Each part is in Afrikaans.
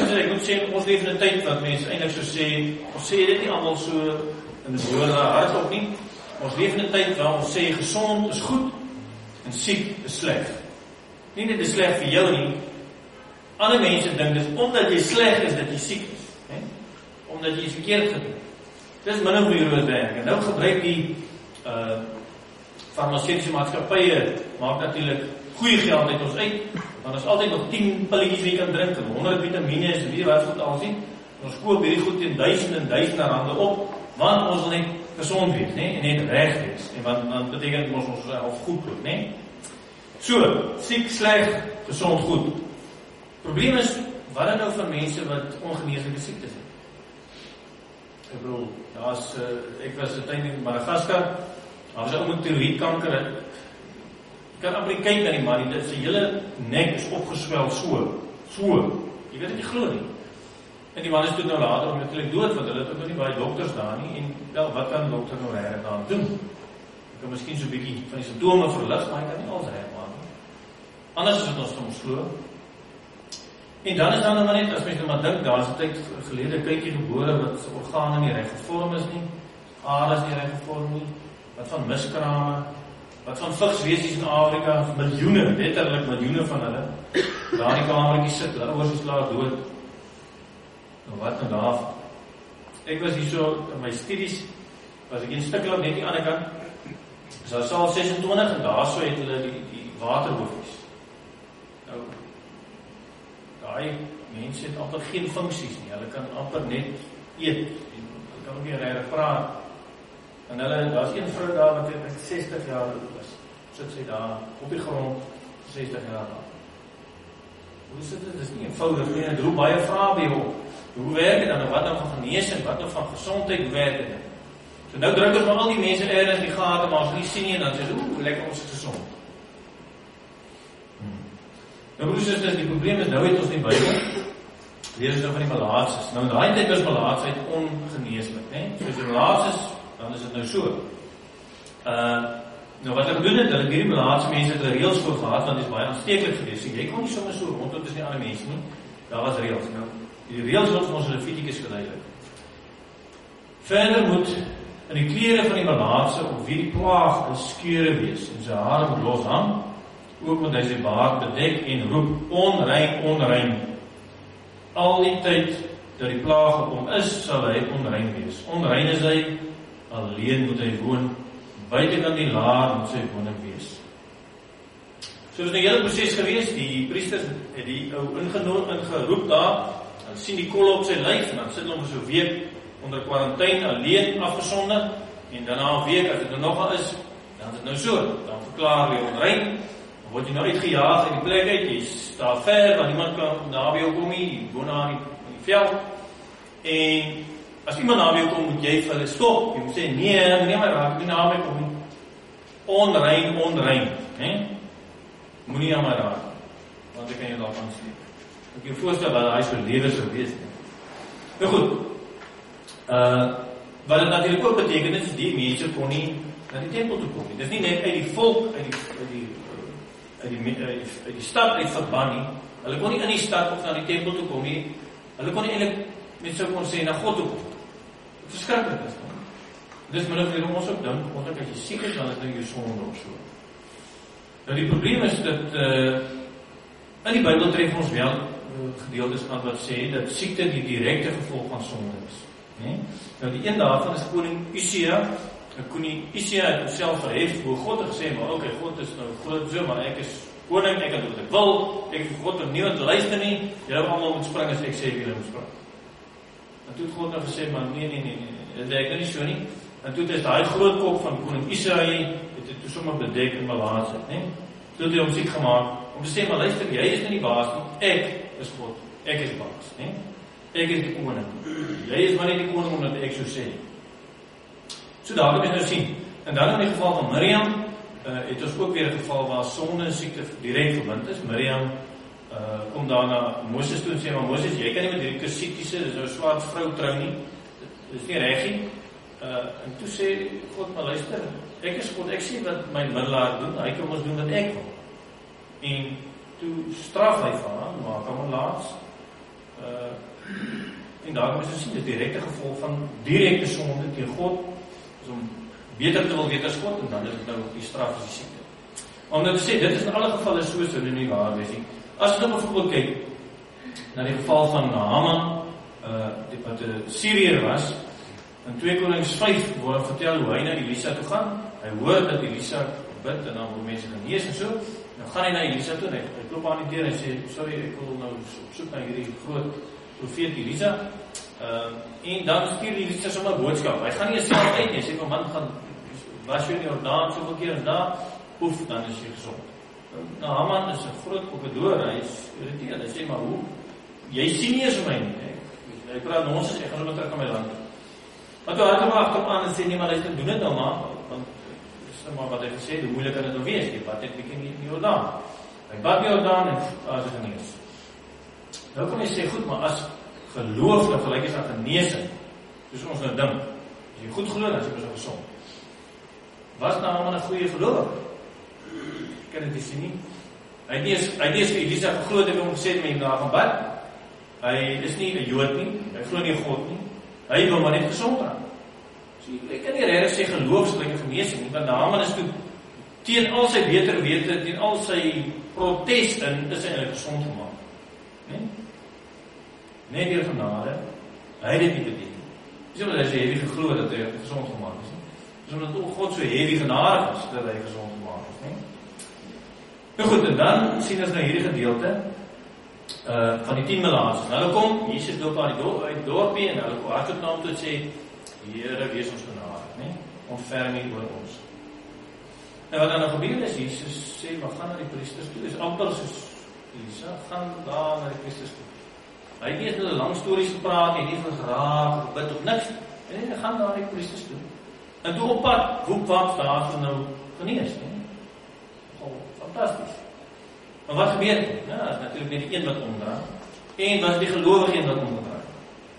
is, ek moet sê, ons leef in 'n tyd wat mense eintlik so sê, ons sê dit nie almal so in die woorde hardop nie. Ons leef in 'n tyd waar ons sê gesond is goed en siek is sleg. Nie net is sleg vir jou nie. Ander mense dink dis omdat jy sleg is dat jy siek is, hè? Omdat jy iets verkeerd gedoen het. Dis min of meer hoe dit werk. En nou gebruik die farmaseutiese maatskappye maak natuurlik goeie geld uit ons uit, want ons altyd nog 10 pilletjies wat jy kan drink, en 100 vitamine en weet wat goed al sien. Ons koop hierdie goed teen duisende rande op, want ons wil net gesond wees, né? En net reg wees. En want beteken ons self goed doen, né? So, siek, sleg, gesond, goed. Probleem is, wat dan nou van mense wat ongeneeslike siektes het? Ek bedoel, ek was uiteindelik in Madagaskar, daar was 'n ou met tiroïedkanker. Ek kan amper kyk na die man, sy hele nek is opgeswel so. Jy weet dit nie glo nie. En die man is toe nou later natuurlik dood, want hulle het ook nog nie baie dokters daar nie, en wel, wat kan dokter nou regtig daar doen? Ek kan miskien so 'n bietjie van die simptome verlig, maar ek kan nie alles regmaak nie. Anders is dit ons soms glo. En dan is dan nou net, as mens nou maar dink, daar is 'n tyd gelede kykie gebore wat sy organe nie reg gevorm is nie, are is nie reg gevorm nie, wat van miskrame, wat van vigswesies in Afrika, miljoene, letterlik miljoene van hulle, daar in die kamertjie sit, hulle ouers is klaar dood. Nou wat nou daarvan? Ek was hier so, in my studies, was ek in Stikland net die ander kant, is daar saal 26 en daar so het hulle die waterhofies. Nou, daai mense het amper geen funksies nie, hulle kan amper net eet, hulle kan ook nie regtig praat. En hulle, daar is een vrou daar wat ek 60 jaar oud was, sit sy daar op die grond, 60 jaar oud. Hoe sit dit? Dit is nie eenvoudig nie, ek roep baie vrae by jou. Hoe werk dit dan? Wat nou van genesing, wat nou van gesondheid, hoe werk dit? So nou druk ons maar al die mense ergens die gate, maar as nie sien nie, en dan sê hoe lekker ons is gesond. Nou broers en susters, die probleem is, nou het ons die Bybel, lees ons nou van die malaatses. Nou in daai tyd was malaatsheid ongeneeslik, né? So as die malaats is, dan is dit nou so. Nou wat ek doen het, dat ek hierdie malaatse mense het 'n reëls voor gehad, want dit is baie aansteeklik geweest. So jy kon nie sommer so rondom tussen die ander mense nie. Daar was reëls. Nou, die reëls word vir ons in Levitikus verduidelik. Verder moet in die klere van die malaatse op wie die plaag is skeure wees, en sy hare moet los hang, ook moet hy sy baard bedek en roep, onrein, onrein. Al die tyd dat die plaag op hom is, sal hy onrein wees. Onrein is hy, alleen moet hy woon, buitekant die laar moet sy woning wees. So is 'n hele proses gewees, die priesters het die ou ingeroep daar, dan sien die kolle op sy lyf, en dan sit hom vir so 'n week onder kwarantyne, alleen afgesonder, en daarna 'n week, as dit nog is, dan is dit nou so, dan verklaar jy onrein, dan word jy nou uitgejaag uit die plek uit, jy staat ver, want niemand kan na by jou kom nie, jy woon daar in die veld, en as iemand na by jou kom, moet jy vir hulle stop, jy moet sê, nee my raak, nie na my kom nie, onrein, né? Moenie aan my raak, want ek kan jou daarvan sleep. Ek kan jou voorstel wat hy so lewe sou wees. Nou goed, wat dit natuurlik ook beteken is, die mense kon nie na die tempel toe kom nie. Dit is nie net uit die volk, uit die stad uit verban nie. Hulle kon nie in die stad of na die tempel toe kom nie. Hulle kon nie eintlik, met sou kon sê, na God toe kom. Verskriklik is dit. Dis min of meer ons ook dink, omdat as jy siek is, dan is nou jou sonde of so. Nou die probleem is dat in die Bybel tref ons wel gedeeltes aan wat sê dat siekte die direkte gevolg van sonde is. Nee? Nou die een daarvan is koning Usia. Koning Usia het homself verhef voor God en gesê, maar okay, God is nou groot so, maar ek is koning, ek kan doen wat ek wil, ek vir God om niemand te luister nie, julle almal moet spring as ek sê julle moet spring. En toe het God nou gesê, maar nee, dit werk nie so nie. En toe is daai groot kop van koning Israel, het toe sommer bedek in malaatsheid, né? Toe het hy hom siek gemaak, om te sê, maar luister, jy is nie die baas nie, ek is God, ek is baas, né? Ek is die koning. Jy is maar nie die koning omdat ek so sê. So daar kan ons nou sien. En dan in die geval van Miriam, het ons ook weer 'n geval waar sonde en siekte direk verbind is. Miriam kom daar na Moses toe en sê, maar Moses, jy kan nie met hierdie Kusitiese, dis nou 'n swart vrou trou nie. Dit is nie reg nie. En toe sê God, maar luister, ek is God, ek sê wat my middelaar doen, hy kan ons doen wat ek wil. En toe straf hy van haar, maak hom laas, daar kom ons sien, dit direkte gevolg van direkte sonde teen God, is om beter te wil weet as God, en dan is dit nou die straf as die siekte. Om nou te sê, dit is in alle gevalle so dit nie waar wees nie. As jy nou bijvoorbeeld kyk, na die geval van Naaman, wat een Syriër was, in 2 Konings 5 word vertel hoe hy na Elisa toe gaan. Hy hoor dat Elisa bid en dan word mense genees en so. Dan gaan hy na Elisa toe en hy klop aan die deur en hy sê, sorry, ek wil nou op soek na hierdie groot profeet Elisa. En dan stuur Elisa sommer boodskap. Hy gaan nie self uit nie. Hy sê, man, gaan was jy in die Jordaan soveel keer en daar, poef, dan is jy gezond. Naaman is 'n groot kokkedoor, hy is irriteerd. Hy sê, maar hoe? Jy sien nie eens my nie. Hy praat nonsens, ek gaan sommer terug aan my land. Maar toe hard hom agterop aan en sê, nee, maar luister, doen dit nou maar, want dis nou maar wat hy gesê, hoe moeilik kan dit nou wees, die bad het bietjie in die Jordaan. Hy bad in die Jordaan en as hy genees. Nou kan jy sê, goed, maar as geloof nou gelyk is aan genesing, soos ons nou dink, as jy goed glo, dan is jy so gesond. Was Naaman 'n goeie geloof? Ek kan dit nie sien nie. Hy het nie eens vir Elisa geglo dat hy hom gesê het met hom daar gaan bad. Hy is nie 'n Jood nie, hy glo nie in God nie. Hy wil maar net gesond raak. So ek kan nie regtig sê geloof is gelyk aan genesing nie, want Naaman is toe teen al sy beter wete, teen al sy protes in, is hy eintlik gesond gemaak. Nee? Net deur genade, hy het dit nie beteken. Dis omdat hy so heavy geglo dat hy gesond gemaak is. Dis omdat God so heavy genade is dat hy gesond gemaak is, nee? Nou goed, en dan sien ons nou hierdie gedeelte van die 10 melaatses. Hulle kom, Jesus loop aan die dorpie en hulle hardloop na hom toe sê, Here, wees ons genadig, nee? Ontferm nie oor ons. En wat dan nou gebeur is, Jesus sê, maar gaan na die priesters toe. Dis amper soos Elisa, gaan daar na die priesters toe. Hy het nie eens 'n lang stories gepraat, hy het nie van geraak, gebid of niks. En hy gaan daar na die priesters toe. En toe op pad, woep daar van nou genees, nee? Fantasties. Maar wat gebeur het? Ja, is natuurlijk net die een wat omdraai. En was die gelowige een wat omdraai?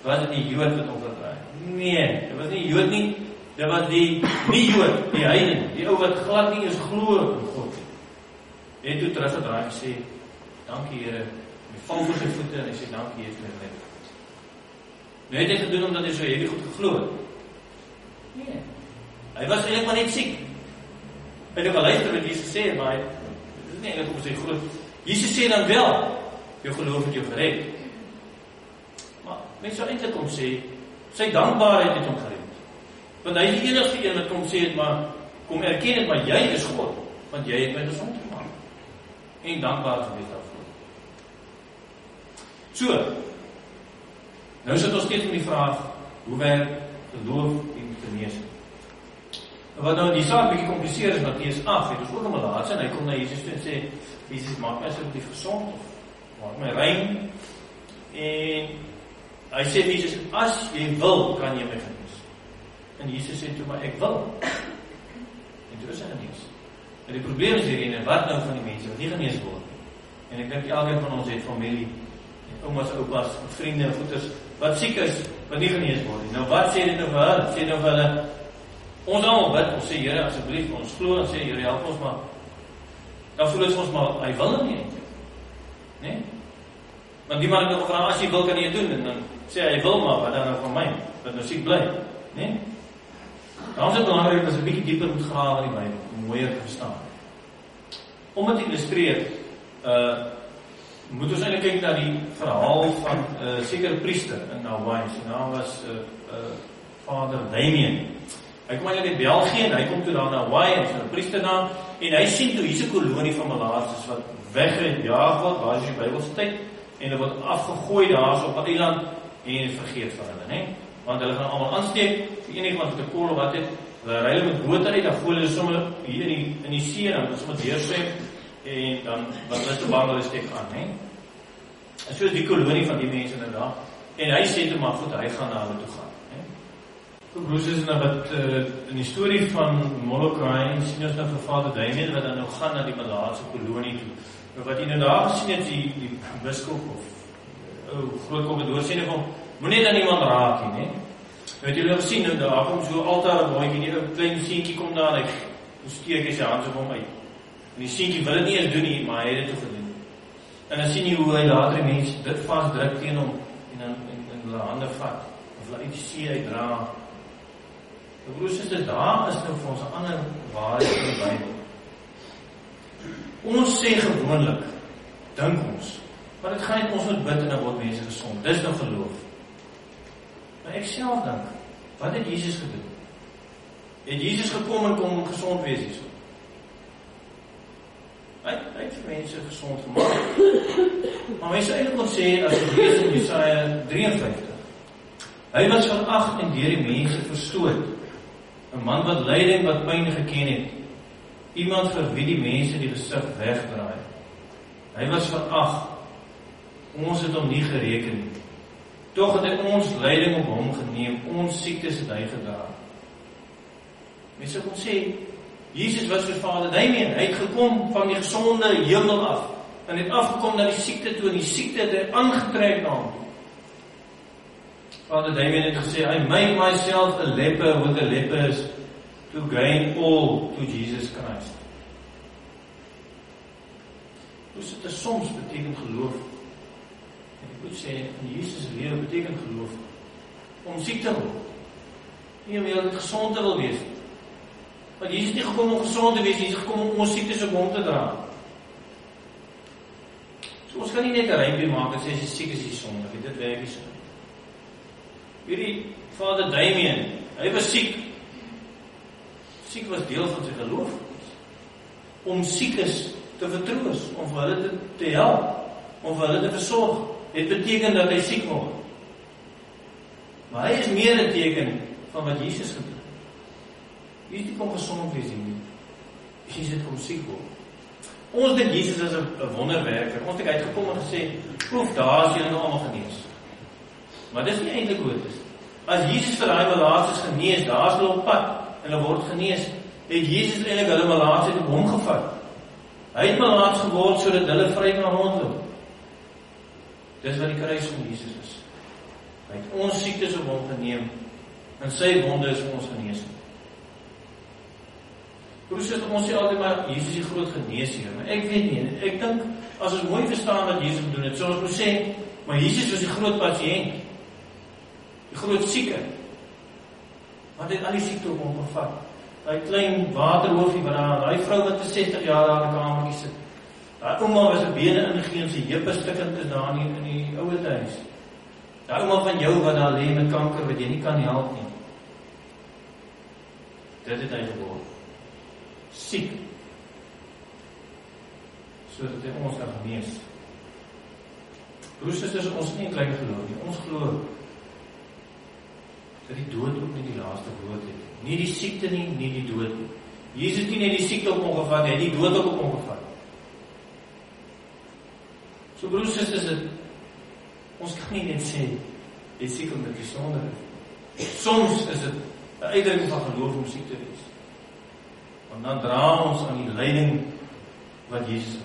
Was dit die Jood wat omdraai? Nee, dit was nie Jood nie. Dit was die nie Jood, die heiden, die ou wat glad nie eens glo in God. En toe teruggedraai en sê, dankie Here, hy val voor sy voete en hy sê, dankie Here vir my lewe. Nou het hy gedoen omdat hy so heavy goed geglo het. Nee, hy was eintlik maar net siek. Hy het geluister wat Jesus sê, maar hy nee, ek kom sê groot. Jesus sê dan wel, jou geloof het jou gered. Maar mens sou eintlik kom sê, sy dankbaarheid het hom gered. Want hy is die enigste een wat kom sê het, maar kom erken het, maar jy is God, want jy het my gesond gemaak. En dankbaar gewees daarvoor. So, nou sit ons steeds met die vraag, hoe werk geloof en genesing? Wat nou die saak bietjie kompliseer is, Matteus 8, het ons ook 'n melaatse, en hy kom na Jesus toe en sê, Jesus, maak my asseblief gesond, of maak my rein, en hy sê, Jesus, as jy wil, kan jy my genees. En Jesus sê toe, maar ek wil. En toe is hy genees. En die probleem is hierin, en wat nou van die mense wat nie genees word? En ek dink elkeen van ons het familie, en oumas, oupas, vriende, en voeters, wat siek is, wat nie genees word. Nou wat sê dit nou vir hulle? Sê nou vir hulle, ons almal bid, ons sê, Here, asseblief, ons glo en sê, Here, help ons maar. Dan voel ons maar, hy wil nie eintlik. Nee? Want die man het nog gevra, as jy wil, kan jy doen, en dan sê hy wil maar, wat dan nou van my, wat nou siek bly. Nee? Daarom is het belangrik, dat ons 'n bietjie dieper moet grawe in die Bybel, om mooier te verstaan. Om het te illustreer, moet ons eintlik kyk na die verhaal van 'n sekere priester in Hawaii. Sy naam was Vader Damien. Hy kom uit België en hy kom toe daar na Hawaii en sy 'n priester naam en hy sien toe hier's 'n kolonie van melaatses wat weggejaag word, waar is die Bybelse tyd en hulle word afgegooi daar op 'n eiland en vergeet van hulle, né? Want hulle gaan almal aansteek, die enige wat met 'n kol of wat het, hulle ry hulle met bote uit, dan gooi hulle sommer hier in die see en dan sommer deurswem en dan wat hulle te bang hulle steek aan, né? En so is die kolonie van die mense nou daar. En hy sê toe maar goed, hy gaan na hulle toe gaan. Broers is nou wat in die storie van Molokai sien ons nou vir Vader Damien wat dan nou gaan na die melaatse kolonie toe. Maar wat jy nou daar gesien het, die biskop of groot kommandoor sê nou, moenie dan iemand raak nie, né? Het julle gesien nou daar kom so altaar boetjie, nie 'n klein seentjie kom daar en hy steek hy sy hand op hom uit. En die seentjie wil dit nie eens doen nie, maar hy het dit toe gedoen. En dan sien jy hoe hy later die mense dit vasdruk teen hom en in hulle hande vat, of hulle uit die see uitdra. Broers en susters, daar is nou vir ons 'n ander waarheid in die Bybel. Ons sê gewoonlik, dink ons, maar dit gaan net ons moet bid en dan word mense gesond. Dis nou geloof. Maar ek self dink, wat het Jesus gedoen? Het Jesus gekom en kom gesond wees hierso? Hy het mense gesond gemaak. Maar mense eintlik kon sê, as jy lees in Jesaja 53, hy was van ag en deur die mense verstoot. 'n man wat lyding, wat pyn geken het. Iemand vir wie die mense die gesig wegdraai. Hy was van ag. Ons het hom nie gereken nie. Tog het hy ons lyding op hom geneem, ons siektes het hy gedra. Mense kon sê, Jesus was soos Vader Damien, hy het gekom van die gesonde hemel af, en het afgekom na die siekte toe, en die siekte het hy aangetrek na hom. Vader Damien het gesê, I made myself a leper with the lepers to gain all to Jesus Christ. Dus het is soms beteken geloof. En ek moet sê, in Jesus lewe beteken geloof, om siek te word. Nie om heel gezond te wil wees. Want Jesus is nie gekom om gezond te wees, Jesus is gekom om ons siektes op hom te dra. So ons kan nie net 'n rympie maak en sê, as jy siek is jy sondig, dit werk nie so. Hierdie Vader Damien, hy was siek. Siek was deel van sy geloof. Om siekes te vertroos, om vir hulle te help, om vir hulle te versorg. Dit beteken dat hy siek word. Maar hy is meer 'n teken van wat Jesus gedoen het. Jesus het kom gesond wees nie. Jesus het kom siek word. Ons dink Jesus is 'n wonderwerker. Ons dink hy het gekom en gesê, "Proef, daar is julle nou almal genees." Maar dis nie eintlik hoe dit is. As Jesus vir daai malaatses genees, daar's hulle op pad en hulle word genees, het Jesus eintlik hulle malaatsheid op hom gevat. Hy het malaats geword sodat hulle vry kan rondloop. Dis wat die kruis van Jesus is. Hy het ons siektes op hom geneem en sy wonde is vir ons genees. Broers, ons sê altyd maar Jesus is die groot geneesheer, maar ek weet nie, ek dink as ons mooi verstaan wat Jesus gedoen het, soos ons sê, maar Jesus was die groot pasiënt, die groot sieke, wat het al die siekte op hom gevat. Daai klein waterhoofie wat daar, daai vrou wat 60 jaar daar in die kamertjie sit, daai ouma was 'n bene ingegee en sy heupe stukkend is daar in die ouer huis. Daai ouma van jou wat daar lê met kanker wat jy nie kan help nie. Dit het hy geword. Siek. Sodat hy ons kan genees. Broers en susters, ons nie klein geloof nie. Ons glo dat die dood ook nie die laaste woord het. Nie die siekte nie, nie die dood nie. Jesus het nie net die siekte op hom gevat, hy het die dood ook op hom gevat. So broers en susters, ons kan nie net sê, jy is siek omdat jy sondig is. Soms is dit 'n uitdrukking van geloof om siek te wees. Want dan dra ons aan die lyding wat Jesus